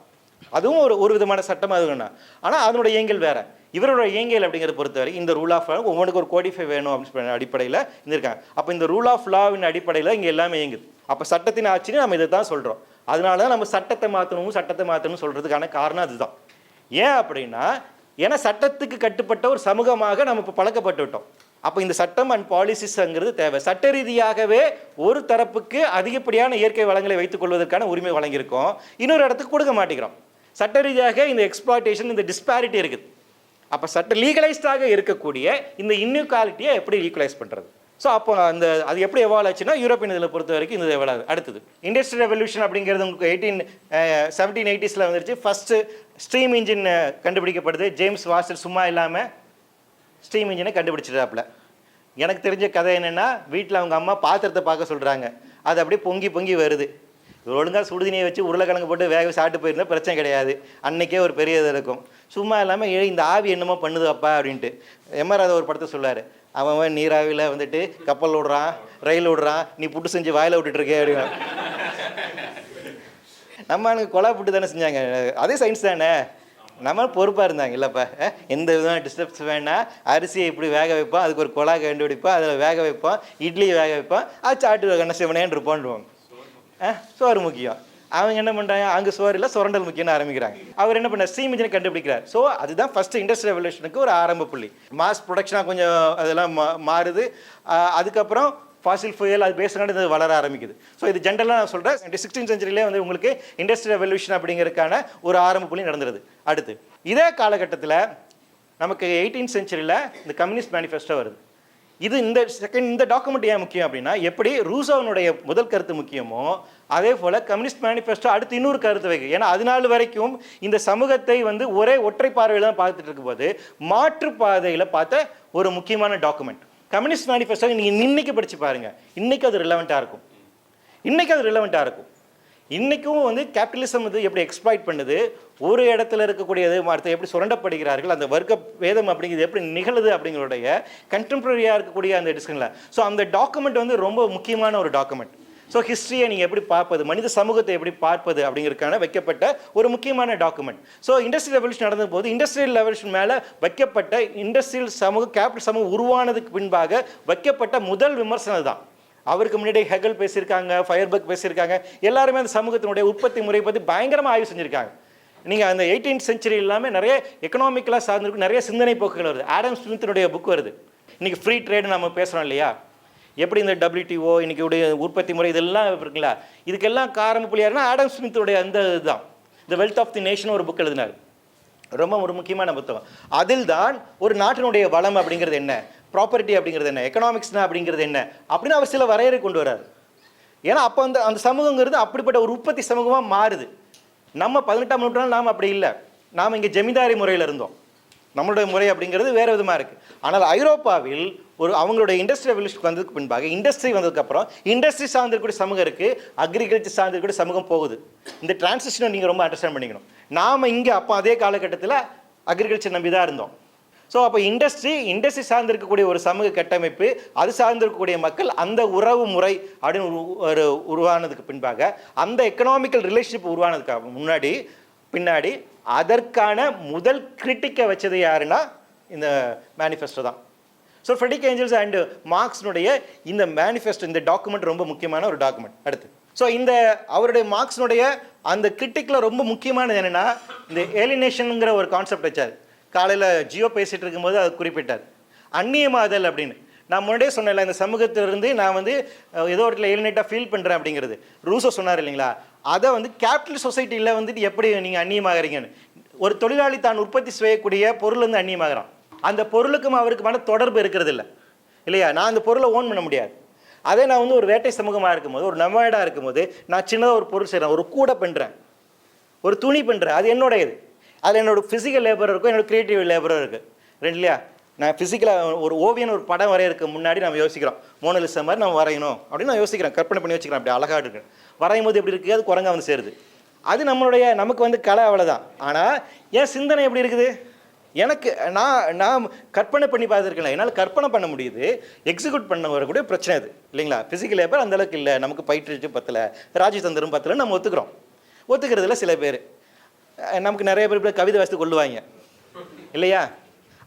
A: அதுவும் ஒரு விதமான சட்டம். அதுன்னா ஆனால் அதனோட இயங்கியல் வேறு. இவரோட இயங்கியல் அப்படிங்கிறத பொறுத்த வரைக்கும் இந்த ரூல் ஆஃப் லா ஒவ்வொன்றுக்கு ஒரு கோடிஃபை வேணும் அப்படின்னு அடிப்படையில் இருந்திருக்காங்க. அப்போ இந்த ரூல் ஆஃப் லாவின் அடிப்படையில் இங்கே எல்லாமே இயங்குது. அப்போ சட்டத்தின் ஆட்சின்னு நம்ம இதை தான் சொல்கிறோம். அதனால தான் நம்ம சட்டத்தை மாற்றணும்னு சொல்கிறதுக்கான காரணம் அதுதான். ஏன் அப்படின்னா, ஏன்னா சட்டத்துக்கு கட்டுப்பட்ட ஒரு சமூகமாக நம்ம இப்போ பழக்கப்பட்டு விட்டோம். அப்போ இந்த சட்டம் அண்ட் பாலிசிஸ்ங்கிறது தேவை. சட்ட ரீதியாகவே ஒரு தரப்புக்கு அதிகப்படியான இயற்கை வளங்களை வைத்துக் கொள்வதற்கான உரிமை வழங்கியிருக்கோம், இன்னொரு இடத்துக்கு கொடுக்க மாட்டேங்கிறோம். சட்ட ரீதியாக இந்த எக்ஸ்ப்ளாய்டேஷன், இந்த டிஸ்பாரிட்டி இருக்குது. அப்போ சட்ட லீகலைஸ்டாக இருக்கக்கூடிய இந்த இன்இக்வாலிட்டியை எப்படி ஈக்குவலைஸ் பண்ணுறது? ஸோ அப்போ அது எப்படி எவால்வ் ஆச்சுன்னா யூரோப்பியன் இதில் பொறுத்த வரைக்கும் இந்த எவால்வ். அடுத்தது இண்டஸ்ட்ரியல் ரெவல்யூஷன் அப்படிங்கிறது உங்களுக்கு 1780s வந்துருச்சு. ஃபஸ்ட்டு ஸ்டீம் இன்ஜின் கண்டுபிடிக்கப்படுது. ஜேம்ஸ் வாட்சன் சும்மா இல்லாமல் ஸ்டீம் இன்ஜினை கண்டுபிடிச்சிட்டாப்புல. எனக்கு தெரிஞ்ச கதை என்னென்னா, வீட்டில் அவங்க அம்மா பாத்திரத்தை பார்க்க சொல்கிறாங்க, அது அப்படியே பொங்கி பொங்கி வருது. ஒழுங்காக சுடுதண்ணியை வச்சு உருளைக்கிழங்கு போட்டு வேக சாப்பிட்டு போயிருந்தால் பிரச்சனை கிடையாது, அன்றைக்கே ஒரு பெரிய இது இருக்கும். சும்மா இல்லாமல் இந்த ஆவி என்னமோ பண்ணுது அப்பா அப்படின்ட்டு எம்ஆர் அதை ஒரு படத்தை சொல்லார். அவன் நீராவியில் வந்துட்டு கப்பல் விடுறான், ரயில் விடுறான், நீ புட்டு செஞ்சு வாயில் விட்டுட்டுருக்கே அப்படின்னா. நம்ம எனக்கு கொலா புட்டு தானே செஞ்சாங்க, அதே சயின்ஸ் தானே. நம்ம பொறுப்பாக இருந்தாங்க. இல்லைப்பா எந்த விதமான டிஸ்டர்ப்ஸ் வேணால் அரிசியை இப்படி வேக வைப்போம், அதுக்கு ஒரு கொலா கண்டுபிடிப்போம், அதில் வேக வைப்போம், இட்லியை வேக வைப்போம், அது சாப்பிட்டு கண்ண சிவனேன்னு இருப்போன்டுவோம். சோறு முக்கியம். அவங்க என்ன பண்ணுறாங்க, அங்கே சோறு இல்லை சுரண்டல் முக்கியம்னு ஆரம்பிக்கிறாங்க. அவர் என்ன பண்ணார், ஸ்டீம் இன்ஜினை கண்டுபிடிக்கிறார். ஸோ அதுதான் ஃபஸ்ட்டு இண்டஸ்ட்ரியல் ரெவல்யூஷனுக்கு ஒரு ஆரம்ப புள்ளி. மாஸ் ப்ரொடக்ஷனாக கொஞ்சம் அதெல்லாம் மாறுது. அதுக்கப்புறம் ஃபாசில் ஃபியூயல் அது பேசுனாலும் இது வளர ஆரம்பிக்குது. ஸோ இது ஜென்ரலாக நான் சொல்கிறேன், 16th centuryலே வந்து உங்களுக்கு இண்டஸ்ட்ரியல் ரெவல்யூஷன் அப்படிங்கிறதுக்கான ஒரு ஆரம்ப புள்ளி நடந்துருது. அடுத்து இதே காலகட்டத்தில் நமக்கு 18th centuryல இந்த கம்யூனிஸ்ட் மேனிஃபெஸ்டோ வருது. இது இந்த டாக்குமெண்ட் ஏன் முக்கியம் அப்படின்னா, எப்படி ரூசோனுடைய முதல் கருத்து முக்கியமோ அதே போல் கம்யூனிஸ்ட் மேனிஃபெஸ்டோ அடுத்து இன்னொரு கருத்து வைக்கும். ஏன்னா 14 வரைக்கும் இந்த சமூகத்தை வந்து ஒற்றை பார்வையில் தான் பார்த்துட்டு இருக்கும்போது மாற்று பாதையில் பார்த்த ஒரு முக்கியமான டாக்குமெண்ட் கம்யூனிஸ்ட் மேனிஃபெஸ்டோ. நீங்கள் இன்னைக்கு படித்து பாருங்கள், இன்றைக்கி அது ரிலவெண்ட்டாக இருக்கும். இன்றைக்கும் வந்து கேபிட்டலிசம் வந்து எப்படி எக்ஸ்ப்ளாய்ட் பண்ணுது, ஒரு இடத்துல இருக்கக்கூடியது அடுத்து எப்படி சுரண்டப்படுகிறார்கள், அந்த வர்க்க வேதம் அப்படிங்கிறது எப்படி நிகழுது அப்படிங்கிறடைய கண்டெம்பரரியாக இருக்கக்கூடிய அந்த டிஸ்கஷனில். ஸோ அந்த டாக்குமெண்ட் வந்து ரொம்ப முக்கியமான ஒரு டாக்குமெண்ட். ஸோ ஹிஸ்ட்ரியை நீங்கள் எப்படி பார்ப்பது, மனித சமூகத்தை எப்படி பார்ப்பது அப்படிங்கிறதுக்கான வைக்கப்பட்ட ஒரு முக்கியமான டாக்குமெண்ட். ஸோ இண்டஸ்ட்ரியல் ரெவல்யூஷன் நடந்த போது இண்டஸ்ட்ரியல் ரெவல்யூஷன் மேலே வைக்கப்பட்ட இண்டஸ்ட்ரியல் சமூகம், கேபிட்டல் சமூகம் உருவானதுக்கு பின்பாக வைக்கப்பட்ட முதல் விமர்சனம் தான். அவருக்கு முன்னாடி ஹெகல் பேசியிருக்காங்க, ஃபயர்பர்க் பேசியிருக்காங்க, எல்லாருமே அந்த சமூகத்தினுடைய உற்பத்தி முறையை பற்றி பயங்கரமாக ஆய்வு செஞ்சுருக்காங்க. நீங்கள் அந்த 18th century எல்லாமே நிறைய எக்கனாமிக்கலாக சார்ந்திருக்கு, நிறைய சிந்தனை போக்குகள் வருது. ஆடம் ஸ்மித்தினுடைய புக் வருது. இன்றைக்கி ஃப்ரீ ட்ரேடு நம்ம பேசுகிறோம் இல்லையா, எப்படி இந்த WTO இன்றைக்கி உடைய உற்பத்தி முறை இதெல்லாம் இருக்குங்களா, இதுக்கெல்லாம் காரணம் புள்ளியாருன்னா ஆடம் ஸ்மித்துடைய அந்த இதுதான். The wealth of the nation ஒரு புக் எழுதினார், ரொம்ப ஒரு முக்கியமான புத்தகம். அதில் தான் ஒரு நாட்டினுடைய வளம் அப்படிங்கிறது என்ன, ப்ராப்பர்ட்டி அப்படிங்கிறது என்ன, எக்கனாமிக்ஸ்னா அப்படிங்கிறது என்ன அப்படின்னு அவர் சில வரையறை கொண்டு வராரு. ஏன்னா அப்போ அந்த சமூகங்கிறது அப்படிப்பட்ட ஒரு உற்பத்தி சமூகமாக மாறுது. நம்ம 18ஆம் நூற்றாண்டு நாம் அப்படி இல்லை, நாம் இங்கே ஜமீன்தாரி முறையில் இருந்தோம். நம்மளுடைய முறை அப்படிங்கிறது வேறு விதமாக இருக்குது. ஆனால் ஐரோப்பாவில் அவங்களுடைய இண்டஸ்ட்ரி ரெவல்யூஷன் வந்ததுக்கு பின்பாக இண்டஸ்ட்ரி வந்ததுக்கப்புறம் இண்டஸ்ட்ரி சார்ந்திருக்கக்கூடிய சமூகம் இருக்குது, அக்ரிகல்ச்சர் சார்ந்திருக்கக்கூடிய சமூகம் போகுது. இந்த டிரான்சிஷனை நீங்கள் ரொம்ப அண்டர்ஸ்டாண்ட் பண்ணிக்கணும். நாம் இங்கே அப்போ அதே காலகட்டத்தில் அக்ரிகல்ச்சர் நம்பி தான் இருந்தோம். ஸோ அப்போ இண்டஸ்ட்ரி சார்ந்திருக்கக்கூடிய ஒரு சமூக கட்டமைப்பு, அது சார்ந்திருக்கக்கூடிய மக்கள், அந்த உறவு முறை அப்படின்னு உருவானதுக்கு பின்பாக, அந்த எக்கனாமிக்கல் ரிலேஷன்ஷிப் உருவானதுக்கு பின்னாடி அதற்கான முதல் கிரிட்டிக்கை வச்சது யாருன்னா இந்த மேனிஃபெஸ்டோ தான். ஸோ ஃப்ரெட்ரிக் ஏஞ்சல்ஸ் அண்ட் மார்க்ஸ்னுடைய இந்த மேனிஃபெஸ்டோ, இந்த டாக்குமெண்ட் ரொம்ப முக்கியமான ஒரு டாக்குமெண்ட். அடுத்து ஸோ இந்த அவருடைய மார்க்ஸ்னுடைய அந்த கிரிட்டிக்கில் ரொம்ப முக்கியமானது என்னென்னா, இந்த ஏலினேஷனுங்கிற ஒரு கான்செப்ட் வச்சார். காலையில் ஜியோ பேசிகிட்டு இருக்கும்போது அது குறிப்பிட்டார், அந்நியமாதல் அப்படின்னு. நான் முன்னாடியே சொன்னேன்ல, இந்த சமூகத்திலிருந்து நான் வந்து ஏதோ ஒரு ஏலினேட்டாக ஃபீல் பண்ணுறேன் அப்படிங்கிறது ரூசோ சொன்னார் இல்லைங்களா. அதை வந்து கேபிட்டல் சொசைட்டியில் வந்துட்டு எப்படி நீங்கள் அந்நியமாகறீங்கன்னு, ஒரு தொழிலாளி தான் உற்பத்தி செய்யக்கூடிய பொருள் வந்து அந்நியமாகறான், அந்த பொருளுக்கும் அவருக்குமான தொடர்பு இருக்கிறது இல்லை இல்லையா. நான் அந்த பொருளை ஓன் பண்ண முடியாது. அதே நான் வந்து ஒரு வேட்டை சமூகமாக இருக்கும்போது, ஒரு நொமேடாக இருக்கும்போது, நான் சின்னதாக ஒரு பொருள் செய்கிறேன், ஒரு கூடை பண்ணுறேன், ஒரு துணி பண்ணுறேன், அது என்னோட இது. அதில் என்னோட ஃபிசிக்கல் லேபர் இருக்கும், என்னோட கிரியேட்டிவ் லேபரும் இருக்குது, ரெண்டு இல்லையா. நான் ஃபிசிக்கலாக ஒரு ஓவியன் ஒரு படம் வரையறதுக்கு முன்னாடி நம்ம யோசிக்கிறோம், மோனலிசா மாதிரி நம்ம வரையணும் அப்படின்னு நான் யோசிக்கிறேன், கற்பனை பண்ணி வச்சுக்கிறேன். அப்படி அழகாக இருக்கு, வரையும் போது எப்படி இருக்குது, அது குரங்கா வந்து சேருது. அது நமக்கு வந்து கலை அவ்வளோதான். ஆனால் என் சிந்தனை எப்படி இருக்குது, எனக்கு நான் கற்பனை பண்ணி பார்த்துருக்கேன், என்னால் கற்பனை பண்ண முடியுது, எக்ஸிக்யூட் பண்ண வரக்கூடிய பிரச்சனை அது இல்லைங்களா. ஃபிசிக்கல் லேபர் அந்தளவுக்கு இல்லை, நமக்கு பயிற்சி பத்தலை, ராஜதந்திரம் பத்தலை, நம்ம ஒத்துக்கிறதுல சில பேர். நமக்கு நிறைய பேர் கவிதை வாசித்து கொள்ளுவாங்க இல்லையா.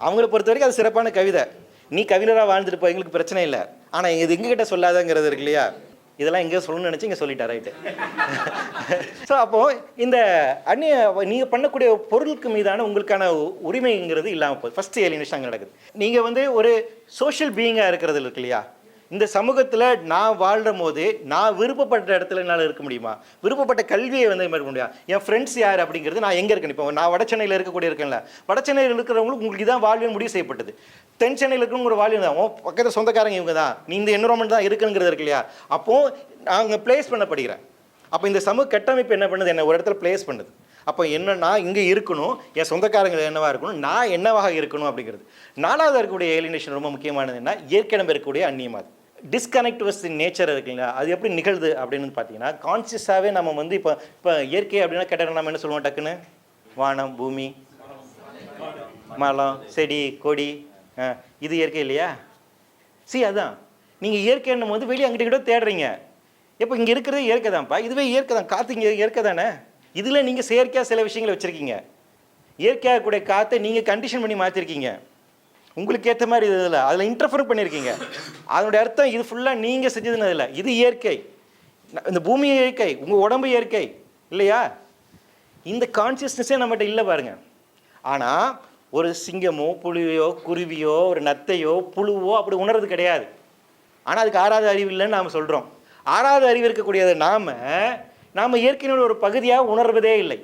A: அவங்கள பொறுத்த வரைக்கும் அது சிறப்பான கவிதை, நீ கவிஞராக வாழ்ந்துட்டு போ, எங்களுக்கு பிரச்சனை இல்லை. ஆனால் இது எங்ககிட்ட சொல்லாதங்கிறது இருக்கு இல்லையா. இதெல்லாம் எங்கேயோ சொல்லணும்னு நினச்சி இங்கே சொல்லிட்டார், ரைட்டு. ஸோ அப்போது இந்த அந்நிய நீங்கள் பண்ணக்கூடிய பொருளுக்கு மீதான உங்களுக்கான உரிமைங்கிறது இல்லாமல் போகுது. ஃபஸ்ட்டு ஏலியனேஷன் அங்கே நடக்குது. நீங்கள் வந்து ஒரு சோஷியல் பீயிங்காக இருக்கிறது இருக்கு இல்லையா, இந்த சமூகத்தில் நான் வாழ்கிற போது நான் விருப்பப்பட்ட இடத்துல என்னால் இருக்க முடியுமா, விருப்பப்பட்ட கல்வியை வந்து மேற்க முடியும், என் ஃப்ரெண்ட்ஸ் யார் அப்படிங்கிறது, நான் எங்கே இருக்கேன். இப்போ நான் வட சென்னையில் இருக்கக்கூடிய இருக்கேன்ல, வட சென்னையில் இருக்கிறவங்களுக்கு உங்களுக்கு இதான் வாழ்வியல் முடிவு செய்யப்பட்டது. தென் சென்னையில் இருக்கிறவங்க ஒரு வாழ்வியல் தான், பக்கத்தில் சொந்தக்காரங்க இவங்க தான், நீ இந்த என்வரான்மெண்ட் தான் இருக்குங்கிறது இருக்கு இல்லையா. அப்போது நாங்கள் பிளேஸ் பண்ணப்படுகிறேன். அப்போ இந்த சமூக கட்டமைப்பு என்ன பண்ணுது, என்ன ஒரு இடத்துல பிளேஸ் பண்ணுது. அப்போ என்னன்னா இங்கே இருக்கணும், என் சொந்தக்காரங்க என்னவாக இருக்கணும், நான் என்னவாக இருக்கணும் அப்படிங்கிறது. நாலாவது இருக்கக்கூடிய ஏலியனேஷன் ரொம்ப முக்கியமானது என்ன, இயற்கையிடம் இருக்கக்கூடிய அந்நியமாது. டிஸ்கனெக்ட் வித் நேச்சர் இருக்குங்களா, அது எப்படி நிகழ்து அப்படின்னு பார்த்தீங்கன்னா, கான்சியஸாகவே நம்ம வந்து இப்போ இயற்கை அப்படின்னா கேட்டால் நம்ம என்ன சொல்லுவோம் டக்குன்னு, வானம், பூமி, மரம், செடி, கொடி, இது இயற்கை இல்லையா. அதான் நீங்கள் இயற்கைன்னும் போது வெளியே அங்கிட்ட கிட்ட தேடுறீங்க. இப்போ இங்கே இருக்கிறது இயற்கை தான்ப்பா, இதுவே இயற்கை தான், காற்று இங்கே இயற்கை தானே. இதில் நீங்கள் செயற்கையாக சில விஷயங்களை வச்சுருக்கீங்க. இயற்கையாக கூடிய காற்றை நீங்கள் கண்டிஷன் பண்ணி மாற்றிருக்கீங்க, உங்களுக்கு ஏற்ற மாதிரி இதில் அதில் இன்டர்ஃபர் பண்ணியிருக்கீங்க. அதனுடைய அர்த்தம் இது ஃபுல்லாக நீங்கள் செஞ்சதுன்னு இல்லை, இது இயற்கை. இந்த பூமி இயற்கை, உங்கள் உடம்பு இயற்கை இல்லையா. இந்த கான்சியஸ்னஸே நம்மகிட்ட இல்லை பாருங்க. ஆனால் ஒரு சிங்கமோ புலியோ குருவியோ ஒரு நத்தையோ புழுவோ அப்படி உணர்றது கிடையாது. ஆனால் அதுக்கு ஆறாவது அறிவு இல்லைன்னு நாம் சொல்கிறோம். ஆறாவது அறிவு இருக்கக்கூடியதை நாம் இயற்கையினோட ஒரு பகுதியாக உணர்வதே இல்லை.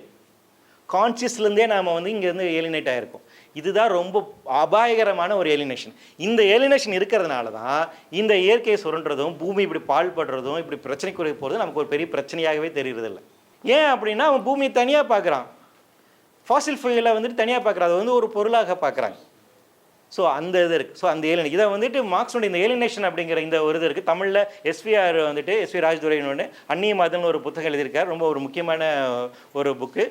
A: கான்சியஸ்லேருந்தே நாம் வந்து இங்கேருந்து ஏலினேட் ஆகிருக்கோம். இதுதான் ரொம்ப அபாயகரமான ஒரு ஏலினேஷன். இந்த ஏலினேஷன் இருக்கிறதுனால தான் இந்த இயற்கையை சுரண்டுறதும் பூமி இப்படி பாழ்படுறதும் இப்படி பிரச்சனைக்குரிய போகிறதும் நமக்கு ஒரு பெரிய பிரச்சனையாகவே தெரியுறதில்லை. ஏன் அப்படின்னா அவன் பூமியை தனியாக பார்க்குறான், ஃபாசில் ஃபியூலை வந்துட்டு தனியாக பார்க்குறான், அதை வந்து ஒரு பொருளாக பார்க்குறாங்க. ஸோ அந்த இது இருக்குது. ஸோ அந்த ஏலினேஷன் இதை வந்துட்டு மார்க்ஸோட இந்த ஏலினேஷன் அப்படிங்கிற இந்த ஒரு இது இருக்குது. தமிழில் எஸ்விஆர் வந்துட்டு எஸ்வி ராஜதுரையினோட அந்நிய மதம்னு ஒரு புத்தகம் எழுதியிருக்கார், ரொம்ப ஒரு முக்கியமான ஒரு புக்கு.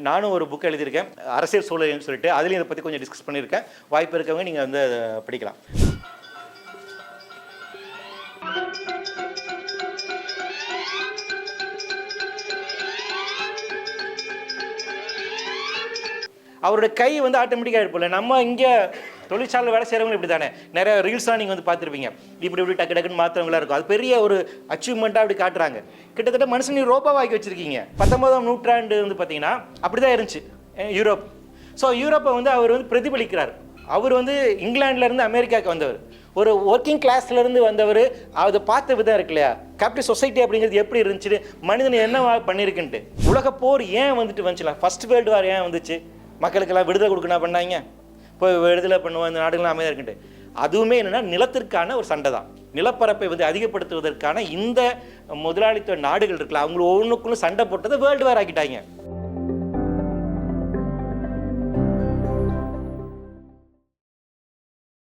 A: நானும் ஒரு புக் எழுதியிருக்கேன், அரசியல் சூழல்னு சொல்லிட்டு, அதுலேயும் இதை பற்றி கொஞ்சம் டிஸ்கஸ் பண்ணியிருக்கேன். வாய்ப்பு இருக்கவங்க நீங்கள் வந்து அதை படிக்கலாம். அவரோட கை வந்து ஆட்டோமேட்டிக்காக இருப்பில்ல. நம்ம இங்கே தொழிற்சாலை வேலை செய்கிறவங்க இப்படி தானே, நிறைய ரீல்ஸ்லாம் நீங்கள் வந்து பார்த்துருப்பீங்க, இப்படி டக்கு டக்குன்னு மாற்றவங்களாக இருக்கும். அது பெரிய ஒரு அச்சீவ்மெண்ட்டாக அப்படி காட்டுறாங்க. கிட்டத்தட்ட மனுஷன் ரோபோவாக்கி வச்சுருக்கீங்க. 19ஆம் நூற்றாண்டு வந்து பார்த்தீங்கன்னா அப்படி தான் இருந்துச்சு யூரோப். ஸோ யூரோப்பை வந்து அவர் வந்து பிரதிபலிக்கிறார். அவர் வந்து இங்கிலாந்துலேருந்து அமெரிக்காவுக்கு வந்தவர், ஒரு ஒர்க்கிங் கிளாஸ்லேருந்து வந்தவர். அதை பார்த்த விதம் இருக்கு இல்லையா, கேபிட்டல் சொசைட்டி அப்படிங்கிறது எப்படி இருந்துச்சு, மனிதன் என்ன பண்ணியிருக்குன்ட்டு. உலக போர் ஏன் வந்துட்டு வந்துச்சுல, ஃபர்ஸ்ட் வேர்ல்டு வார் ஏன் வந்துச்சு, மக்களுக்கெல்லாம் விடுதலை கொடுக்கணும் பண்ணாங்க, இப்போ விடுதலை பண்ணுவோம் இந்த நாடுகள்லாம் அமைதியாக இருக்குன்ட்டு. அதுவுமே என்னென்னா நிலத்திற்கான ஒரு சண்டை தான். நிலப்பரப்பை வந்து அதிகப்படுத்துவதற்கான இந்த முதலாளித்துவ நாடுகள் இருக்குல்ல, அவங்க ஒவ்வொன்றுக்குள்ளும் சண்டை போட்டதை வேர்ல்டு வார் ஆக்கிட்டாங்க.